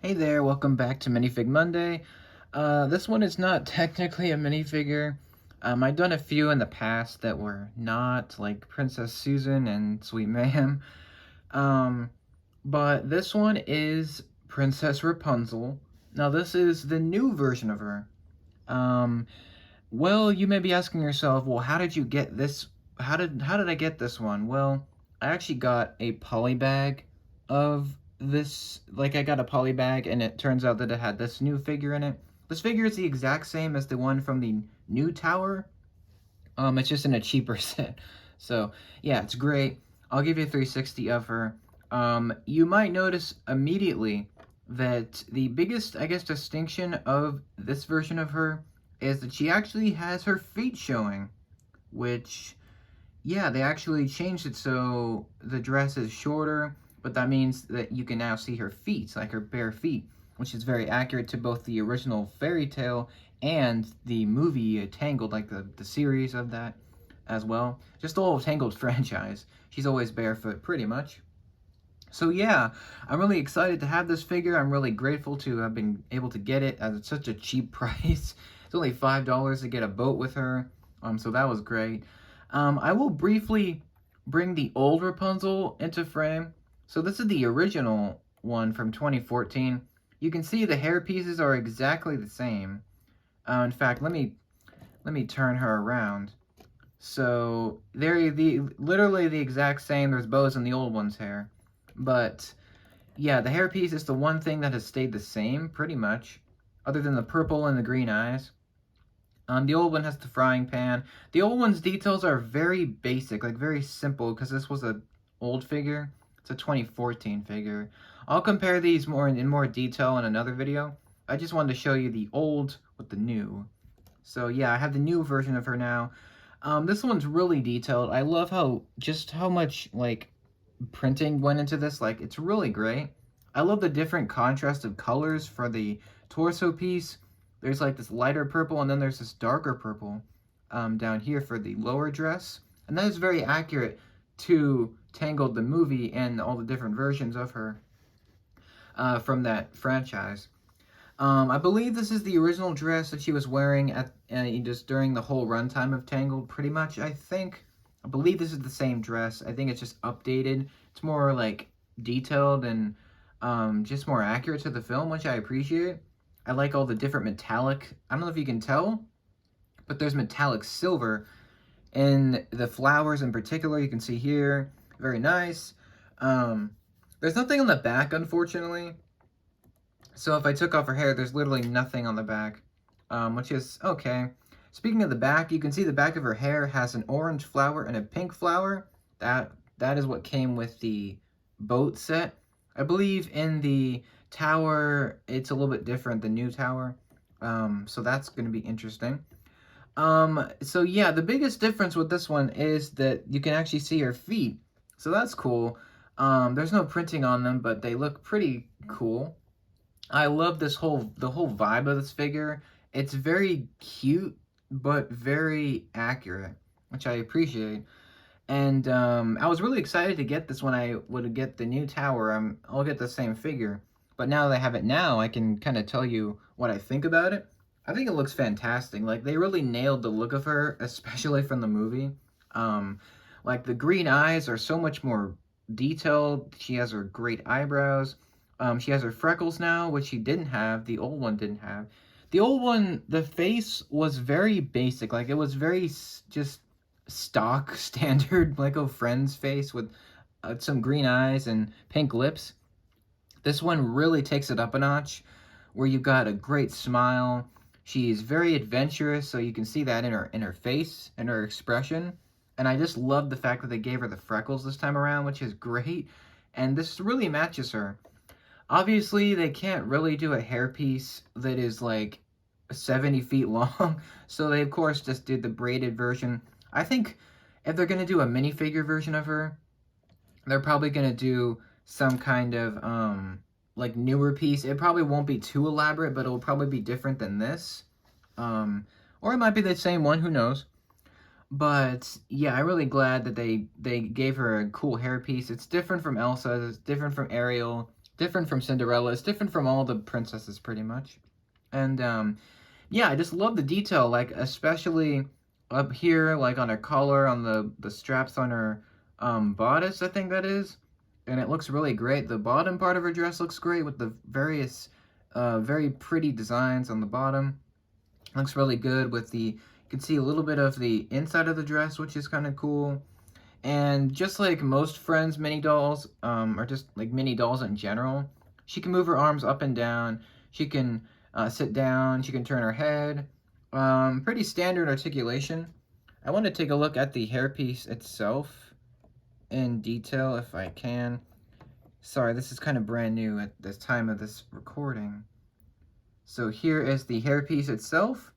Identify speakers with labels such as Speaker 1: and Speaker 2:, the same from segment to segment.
Speaker 1: Hey there, welcome back to Minifig Monday. This one is not technically a minifigure. I've done a few in the past that were not, like Princess Susan and Sweet Mayhem. Um, but this one is Princess Rapunzel. Now, this is the new version of her. Um, well, you may be asking yourself, well, how did you get this? How did I get this one? Well, I actually got a poly bag of this. Like, I got a poly bag, and it turns out that it had this new figure in it. This figure is the exact same as the one from the new tower. It's just in a cheaper set. So yeah, it's great. I'll give you a 360 of her. You might notice immediately that the biggest, I guess, distinction of this version of her is that she actually has her feet showing, which, yeah, they actually changed it so the dress is shorter, but that means that you can now see her feet, like her bare feet, which is very accurate to both the original fairy tale and the movie Tangled, like the series of that as well. Just the whole Tangled franchise. She's always barefoot, pretty much. So yeah, I'm really excited to have this figure. I'm really grateful to have been able to get it at such a cheap price. It's only $5 to get a boat with her. So that was great. I will briefly bring the old Rapunzel into frame. So this is the original one from 2014. You can see the hair pieces are exactly the same. In fact, let me turn her around. So they're literally the exact same. There's bows in the old one's hair, but yeah, the hairpiece is the one thing that has stayed the same pretty much, other than the purple and the green eyes. The old one has the frying pan. The old one's details are very basic, like very simple, because this was a old figure. It's a 2014 figure. I'll compare these more in more detail in another video. I just wanted to show you the old with the new. So yeah, I have the new version of her now. This one's really detailed. I love how much like printing went into this. Like, it's really great. I love the different contrast of colors for the torso piece. There's like this lighter purple, and then there's this darker purple down here for the lower dress. And that is very accurate to Tangled the movie and all the different versions of her from that franchise. I believe this is the original dress that she was wearing at just during the whole runtime of Tangled, pretty much. I believe this is the same dress. I think it's just updated. It's more like detailed and just more accurate to the film, which I appreciate. I like all the different metallic. I don't know if you can tell, but there's metallic silver in the flowers in particular. You can see here, very nice. There's nothing on the back, unfortunately. So if I took off her hair, there's literally nothing on the back, which is okay. Speaking of the back, you can see the back of her hair has an orange flower and a pink flower. That is what came with the boat set. I believe in the tower, it's a little bit different, the new tower. So that's going to be interesting. So yeah, the biggest difference with this one is that you can actually see her feet. So that's cool. There's no printing on them, but they look pretty cool. I love the whole vibe of this figure. It's very cute, but very accurate, which I appreciate. And I was really excited to get this when I would get the new tower. I'll get the same figure. But now that I have it now, I can kind of tell you what I think about it. I think it looks fantastic. Like, they really nailed the look of her, especially from the movie. Um, like, the green eyes are so much more detailed. She has her great eyebrows. She has her freckles now, which she didn't have. The old one didn't have. The old one, the face was very basic. Like, it was very just stock, standard Lego Friends face with some green eyes and pink lips. This one really takes it up a notch, where you've got a great smile. She's very adventurous, so you can see that in her face and her expression. And I just love the fact that they gave her the freckles this time around, which is great. And this really matches her. Obviously, they can't really do a hairpiece that is like 70 feet long, so they of course just did the braided version. I think if they're gonna do a minifigure version of her, they're probably gonna do some kind of like newer piece. It probably won't be too elaborate, but it'll probably be different than this. Or it might be the same one, who knows. But yeah, I'm really glad that they gave her a cool hairpiece. It's different from Elsa's, it's different from Ariel, different from Cinderella. It's different from all the princesses, pretty much. And yeah, I just love the detail, like especially up here, like on her collar, on the straps on her bodice, I think that is. And it looks really great. The bottom part of her dress looks great with the various very pretty designs on the bottom. Looks really good with the, you can see a little bit of the inside of the dress, which is kind of cool. And just like most Friends mini dolls, or just like mini dolls in general, she can move her arms up and down. She can sit down. She can turn her head. Pretty standard articulation. I want to take a look at the hairpiece itself in detail if I can. Sorry, this is kind of brand new at this time of this recording. So here is the hairpiece itself.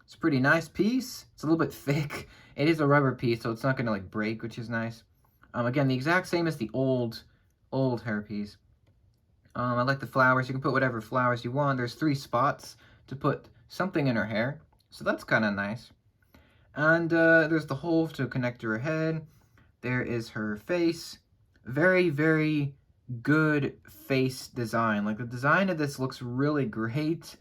Speaker 1: It's a pretty nice piece. It's a little bit thick. It is a rubber piece, so it's not gonna like break, which is nice. Again, the exact same as the old hairpiece. I like the flowers. You can put whatever flowers you want. There's 3 spots to put something in her hair, so that's kind of nice. And there's the hole to connect to her head. There is her face. Very, very good face design. Like the design of this looks really great.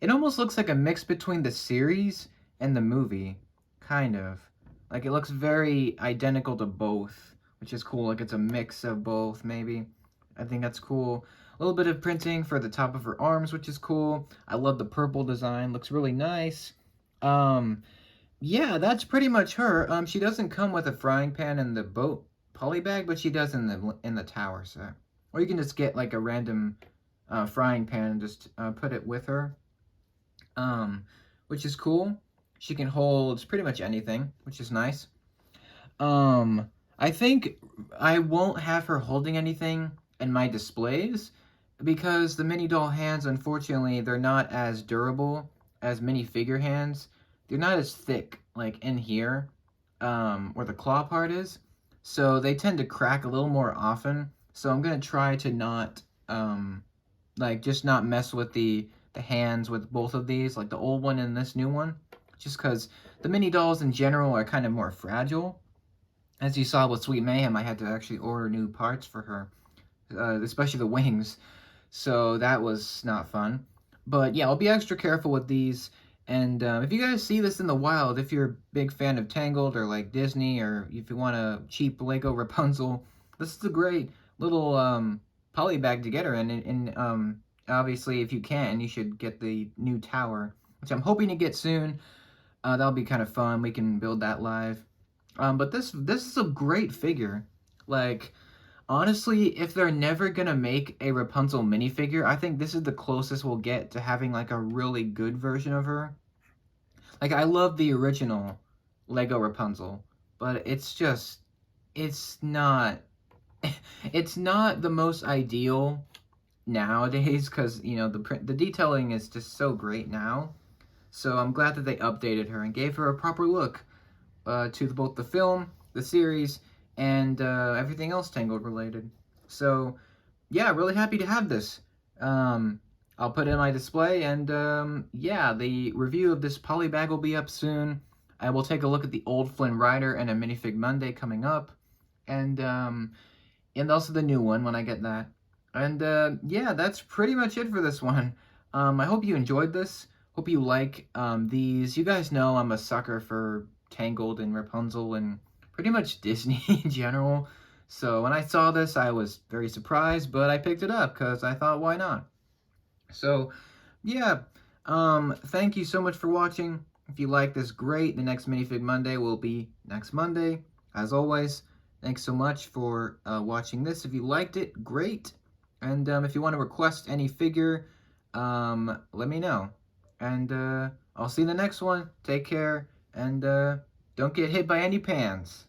Speaker 1: It almost looks like a mix between the series and the movie, kind of. Like it looks very identical to both, which is cool. Like it's a mix of both, maybe. I think that's cool. A little bit of printing for the top of her arms, which is cool. I love the purple design. Looks really nice. Yeah, that's pretty much her. She doesn't come with a frying pan and the boat poly bag, but she does in the tower set. Or you can just get like a random frying pan and just put it with her, which is cool. She can hold pretty much anything, which is nice. I think I won't have her holding anything in my displays because the mini doll hands, unfortunately, they're not as durable as mini figure hands. They're not as thick, like in here, where the claw part is. So they tend to crack a little more often. So I'm gonna try to not, like just not mess with the hands with both of these, like the old one and this new one. Just because the mini dolls in general are kind of more fragile. As you saw with Sweet Mayhem, I had to actually order new parts for her, especially the wings. So that was not fun. But yeah, I'll be extra careful with these. And if you guys see this in the wild, if you're a big fan of Tangled or like Disney, or if you want a cheap LEGO Rapunzel, this is a great little poly bag to get her in. And obviously, if you can, you should get the new tower, which I'm hoping to get soon. That'll be kind of fun. We can build that live. But this is a great figure. Like, honestly, if they're never gonna make a Rapunzel minifigure, I think this is the closest we'll get to having like a really good version of her. Like, I love the original LEGO Rapunzel, but it's not, it's not the most ideal nowadays because, you know, the detailing is just so great now. So I'm glad that they updated her and gave her a proper look to both the film, the series, and everything else Tangled related. So yeah, really happy to have this. I'll put it in my display, and yeah, the review of this poly bag will be up soon. I will take a look at the old Flynn Rider and a Minifig Monday coming up, and also the new one when I get that. And yeah, that's pretty much it for this one. I hope you enjoyed this. Hope you like these. You guys know I'm a sucker for Tangled and Rapunzel and pretty much Disney in general. So when I saw this, I was very surprised, but I picked it up because I thought, why not? So yeah, thank you so much for watching. If you like this, great. The next Minifig Monday will be next Monday. As always, thanks so much for watching this. If you liked it, great. And if you want to request any figure, let me know. And I'll see you in the next one. Take care, and don't get hit by any pans.